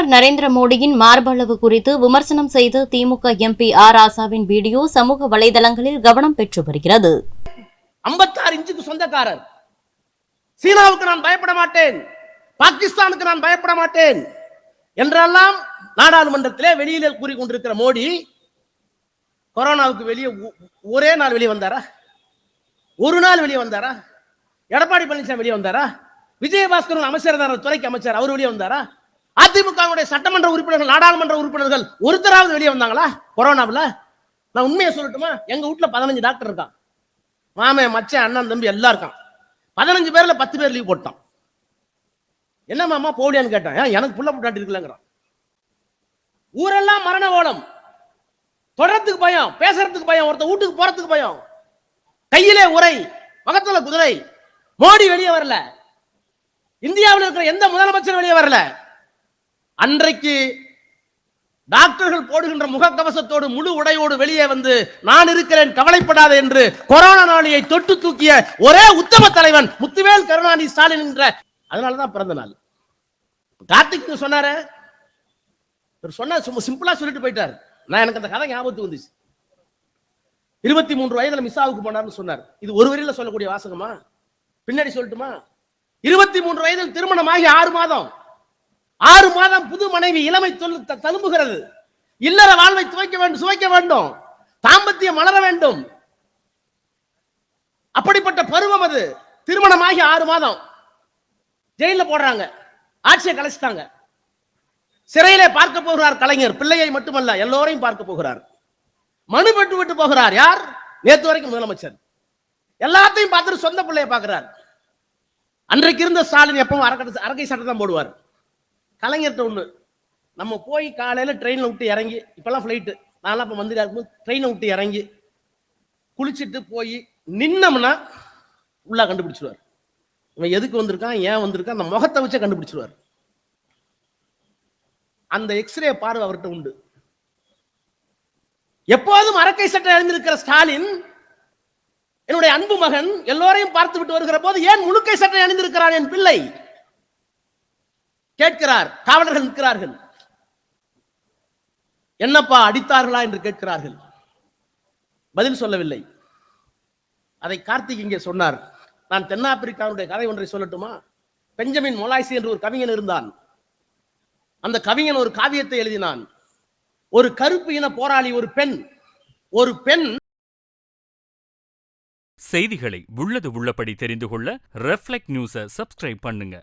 பிரதமர் நரேந்திர மோடியின் மார்பளவு குறித்து விமர்சனம் செய்த திமுக எம்பி ஆர் ராசாவின் வீடியோ சமூக வலைதளங்களில் கவனம் பெற்று வருகிறது. 56 இன்ச்சுக்கு சொந்தக்காரர். சீனாவுக்கு நான் பயப்பட மாட்டேன், பாகிஸ்தானுக்கு நான் பயப்பட மாட்டேன் என்றெல்லாம் நாடாளுமன்றத்திலே வெளியிலே கூறிக்கொண்டிருக்கிற மோடி கொரோனாவுக்கு வெளியே ஒரே நாள் வெளியே வந்தாரா? ஒரு நாள் வெளியே வந்தாரா? எடப்பாடி பழனிசாமி வெளியே வந்தாரா? விஜயபாஸ்கர் அமைச்சர் தான், துறைக்கு அமைச்சர், அவர் வெளியே வந்தாரா? அதிமுக சட்டமன்ற உறுப்பினர்கள், நாடாளுமன்ற உறுப்பினர்கள் ஒருத்தராவது வெளியே வந்தாங்களா கொரோனாவில்? நான் உண்மையை சொல்லட்டுமா? எங்க வீட்டுல 15 டாக்டர் இருக்கான். மாமன், மச்சன், அண்ணன், தம்பி எல்லாம் இருக்கான். 15 பேர்ல 10 பேர் லீவ் போட்டான். என்ன மாமா போலியான்னு கேட்டேன். எனக்கு புள்ள புட்டாட்டி இருக்குல்லங்கிறான். ஊரெல்லாம் மரண ஓலம், தொடரத்துக்கு பயம், பேசுறதுக்கு பயம், ஒருத்த வீட்டுக்கு போறதுக்கு பயம், கையிலே உரை, பக்கத்துல குதிரை. மோடி வெளியே வரல, இந்தியாவில் இருக்கிற எந்த முதலமைச்சர் வெளியே வரல. அன்றைக்கு டாக்டர்கள் போடுகின்ற முகக்கவசத்தோடு முழு உடையோடு வெளியே வந்து நான் இருக்கிறேன் கவலைப்படாத என்று கொரோனா நோயை தொட்டு தூக்கிய ஒரே உத்தம தலைவன் முத்துவேல் கருணாநிதி ஸ்டாலின் என்ற. அதனாலதான் பிறந்த நாள். கார்த்திக் சொன்னாரு, சொன்ன சிம்பிளா சொல்லிட்டு போயிட்டாரு. நான் எனக்கு அந்த கதை ஞாபகத்துக்கு வந்துச்சு. 23 வயதுல மிஸ்ஸாவுக்கு போனார்னு சொன்னார். இது ஒரு வரியில சொல்லக்கூடிய வாசகமா? பின்னாடி சொல்லட்டுமா? 23 வயதில் திருமணமாகி 6 மாதம், 6 மாதம் புது மனைவி இளமை தழும்புகிறது. இல்லற வாழ்வை சுவைக்க வேண்டும், தாம்பத்தியம் மலர வேண்டும். அப்படிப்பட்ட பருவம் அது. திருமணமாகி 6 மாதம் ஜெயில போடுறாங்க, ஆட்சியை கலைச்சிட்டாங்க. சிறையிலே பார்க்க போகிறார் கலைஞர். பிள்ளையை மட்டுமல்ல, எல்லோரையும் பார்க்க போகிறார். மனு பெற்று விட்டு போகிறார். யார்? நேற்று வரைக்கும் முதலமைச்சர். எல்லாத்தையும் பார்த்துட்டு சொந்த பிள்ளையை பார்க்கிறார். அன்றைக்கு இருந்த ஸ்டாலின் எப்பவும் அரக்கை சட்டை தான் போடுவார். கலைஞர்கிட்ட ஒண்ணு, நம்ம போய் காலையில ட்ரெயின்ல விட்டு இறங்கி, இப்பெல்லாம் ஃபிளைட்டு, நான்லாம் இப்ப மந்திரியா இருக்கும்போது ட்ரெயினை விட்டு இறங்கி குளிச்சுட்டு போய் நின்னோம்னா உள்ள கண்டுபிடிச்சிருவார். இவன் எதுக்கு வந்திருக்கான், ஏன் வந்திருக்கான், அந்த முகத்தை வச்சே கண்டுபிடிச்சிருவார். அந்த எக்ஸ்ரே பார்வை அவர்கிட்ட உண்டு. எப்போதும் அரக்கை சட்டை அணிந்திருக்கிற ஸ்டாலின், என்னுடைய அன்பு மகன், எல்லோரையும் பார்த்து விட்டு வருகிற போது ஏன் முழுக்கை சட்டை அணிந்திருக்கிறான் என் பிள்ளை கேட்கிறார். காவலர்கள் நிற்கிறார்கள். என்னப்பா அடித்தார்களா என்று கேட்கிறார்கள். பதில் சொல்லவில்லை. அதை கார்த்திக் இங்கே சொன்னார். நான் தென்னாப்பிரிக்காவுடைய கதை ஒன்றை சொல்லட்டுமா? பெஞ்சமின் மொலாய்சி என்று ஒரு கவிஞன் இருந்தான். அந்த கவிஞன் ஒரு காவியத்தை எழுதினான். ஒரு கருப்பு இன போராளி, ஒரு பெண். செய்திகளை உள்ளது உள்ளபடி தெரிந்து கொள்ள ரெஃப்ளெக்ட் நியூஸை சப்ஸ்கிரைப் பண்ணுங்க.